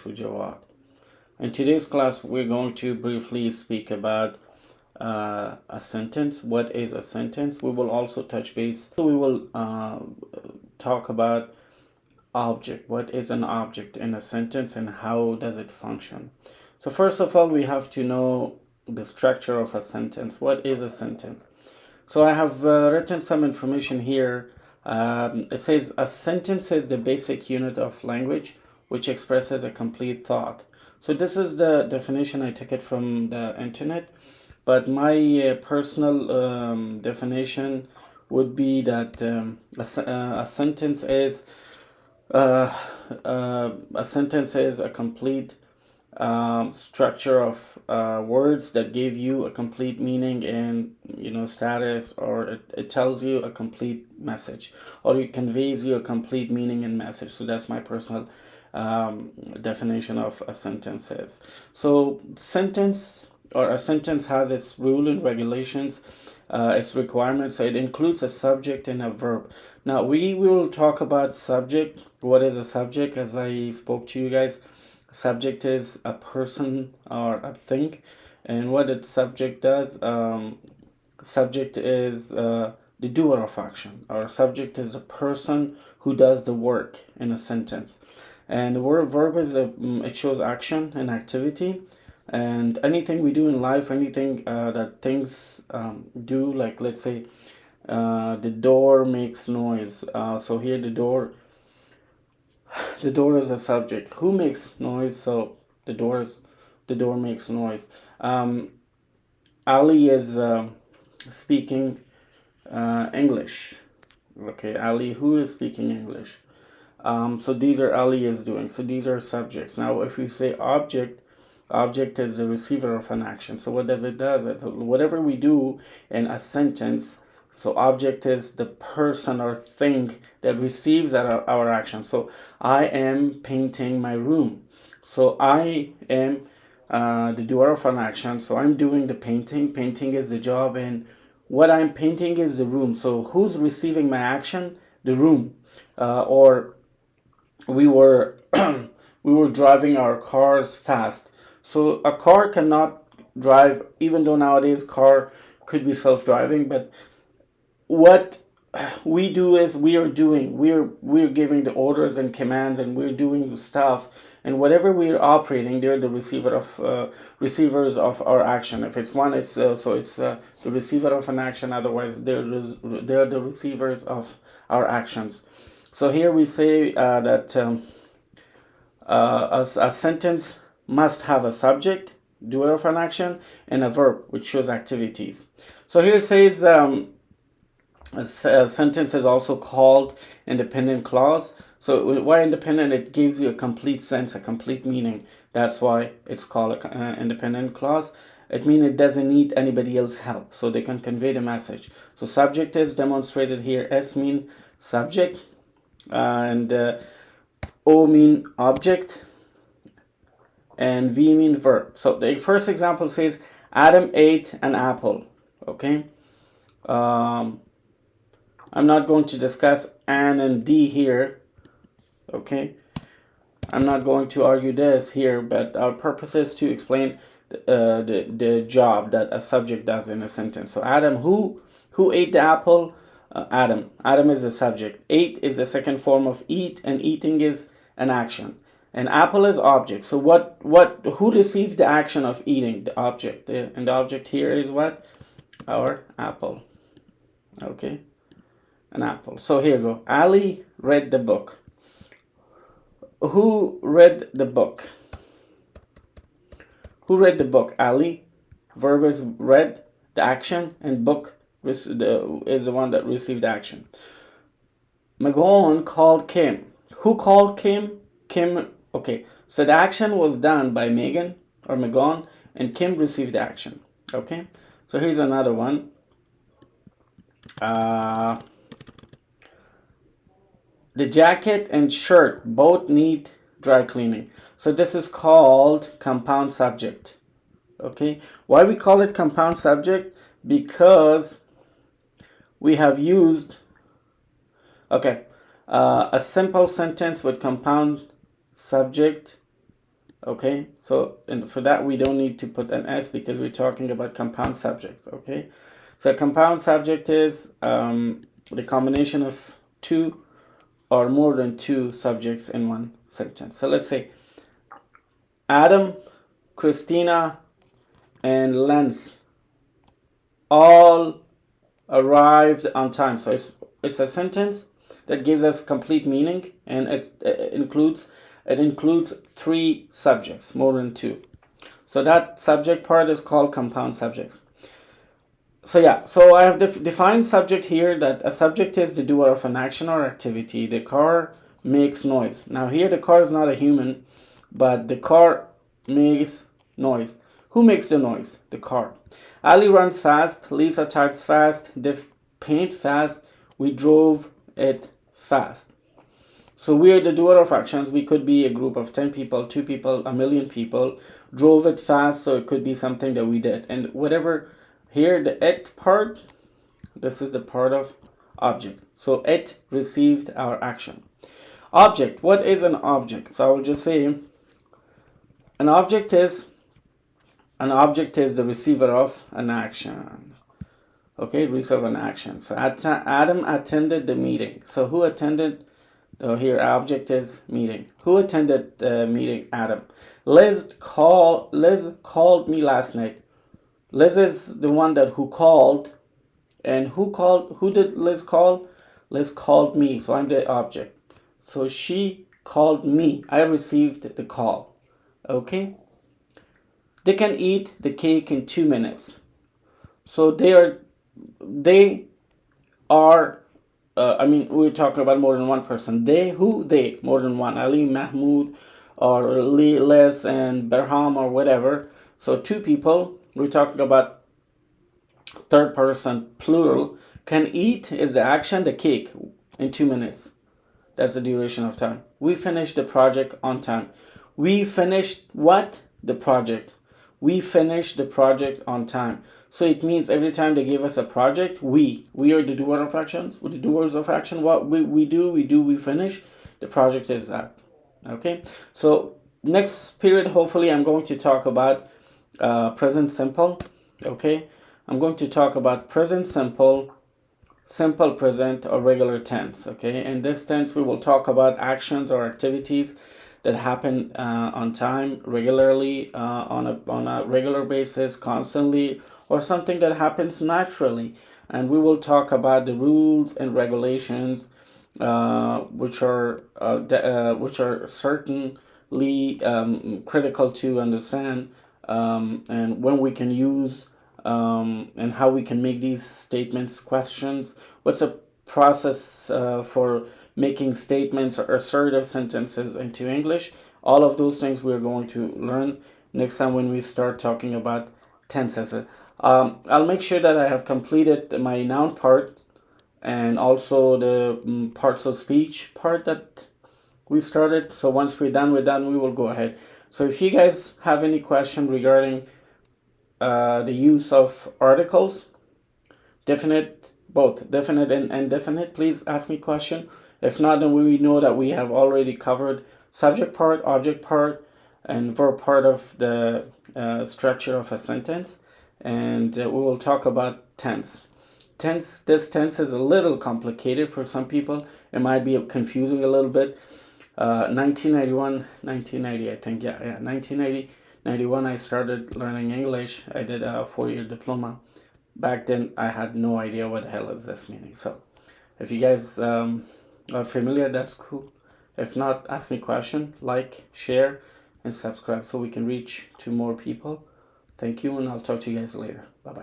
Jawad. In today's class, we're going to briefly speak about a sentence. What is a sentence? We will also touch base. We will talk about object. What is an object in a sentence and how does it function? So first of all, we have to know the structure of a sentence. What is a sentence? So I have written some information here. It says a sentence is the basic unit of language which expresses a complete thought. So this is the definition. I took it from the internet, but my personal definition would be that a sentence is a complete structure of words that give you a complete meaning and status, or it tells you a complete message, or it conveys you a complete meaning and message. So that's my personal definition of a sentence is. So a sentence has its rule and regulations, its requirements. So it includes a subject and a verb. Now we will talk about subject. What is a subject? As I spoke to you guys, subject is a person or a thing, and what its subject does, subject is the doer of action, or subject is a person who does the work in a sentence. And the word verb is it shows action and activity, and anything we do in life, anything that things do, like let's say the door makes noise. So here the door is a subject. Who makes noise? So the door makes noise. Ali is speaking English. Okay, Ali, who is speaking English? So these are Ali is doing. So these are subjects. Now, if you say object, object is the receiver of an action. So what does it do? Whatever we do in a sentence, so object is the person or thing that receives our action. So I am painting my room. So I am the doer of an action. So I'm doing the painting. Painting is the job, and what I'm painting is the room. So who's receiving my action? The room. Or we were we were driving our cars fast. So a car cannot drive, even though nowadays car could be self-driving. But what we do is we're giving the orders and commands, and we're doing the stuff, and whatever we're operating, they're the receivers of our action. If it's one, it's the receiver of an action. Otherwise, they're the receivers of our actions. So here we say that a sentence must have a subject, doer of an action, and a verb, which shows activities. So here it says a sentence is also called independent clause. So why independent? It gives you a complete sense, a complete meaning. That's why it's called an independent clause. It means it doesn't need anybody else's help, so they can convey the message. So subject is demonstrated here. S mean subject, and O mean object, and V mean verb. So the first example says Adam ate an apple. Okay. I'm not going to discuss N and D here. Okay. I'm not going to argue this here, but our purpose is to explain the job that a subject does in a sentence. So Adam, who ate the apple? Adam. Adam is the subject. Ate is the second form of eat, and eating is an action. And apple is object. So who received the action of eating? The object. And the object here is what? Our apple. Okay. An apple. So here you go. Ali read the book. Who read the book? Who read the book? Ali. Verb is read, the action, and book is the one that received the action. McGowan called Kim. Who called Kim? Kim. Okay, so the action was done by Megan or McGowan, and Kim received the action. Okay, so here's another one. The jacket and shirt both need dry cleaning. So this is called compound subject. Okay, why we call it compound subject? Because we have used a simple sentence with compound subject Okay, so and for that we don't need to put an S because we're talking about compound subjects. Okay, so a compound subject is the combination of two or more than two subjects in one sentence. So let's say Adam, Christina, and Lance all arrived on time. So it's a sentence that gives us complete meaning, and it includes three subjects, more than two. So that subject part is called compound subjects. So yeah, so I have defined subject here, that a subject is the doer of an action or activity. The car makes noise. Now here the car is not a human, but the car makes noise. Who makes the noise? The car. Ali runs fast. Lisa types fast. They paint fast. We drove it fast. So we are the doer of actions. We could be a group of 10 people, 2 people, a million people. Drove it fast, so it could be something that we did. And whatever, here the it part, this is the part of object. So it received our action. Object. What is an object? So I will just say an object is the receiver of an action. Okay, receiver of an action. So Adam attended the meeting. So who attended? Oh, here object is meeting. Who attended the meeting? Adam. Liz called me last night. Liz is the one who called, and who did Liz call? Liz called me, so I'm the object. So she called me. I received the call. Okay. They can eat the cake in 2 minutes. So they are we're talking about more than one person. They, more than one. Ali, Mahmoud, or Les and Berham, or whatever. So two people, we're talking about third person, plural. Can eat is the action, the cake, in 2 minutes. That's the duration of time. We finished the project on time. We finished what? The project. We finished the project on time. So it means every time they give us a project, we are the doer of actions. With the doers of action, what we do, we finish. The project is that. Okay. So next period, hopefully, I'm going to talk about present simple. Okay. I'm going to talk about present simple, simple present, or regular tense. Okay. In this tense, we will talk about actions or activities that happen on time, regularly, on a regular basis, constantly, or something that happens naturally. And we will talk about the rules and regulations, which are certainly critical to understand, and when we can use, and how we can make these statements questions. What's a process for making statements or assertive sentences into English? All of those things we're going to learn next time when we start talking about tenses. I'll make sure that I have completed my noun part, and also the parts of speech part that we started. So once we're done, we will go ahead. So if you guys have any question regarding the use of articles, definite, both definite and indefinite, please ask me question. If not, then we know that we have already covered subject part, object part, and verb part of the structure of a sentence. And we will talk about tense. This tense is a little complicated for some people. It might be confusing a little bit. 1990, I think. Yeah, 1991, I started learning English. I did a 4-year diploma. Back then, I had no idea what the hell is this meaning. So, if you guys are familiar, that's cool. If not, ask me question, like, share, and subscribe so we can reach to more people. Thank you, and I'll talk to you guys later. Bye-bye.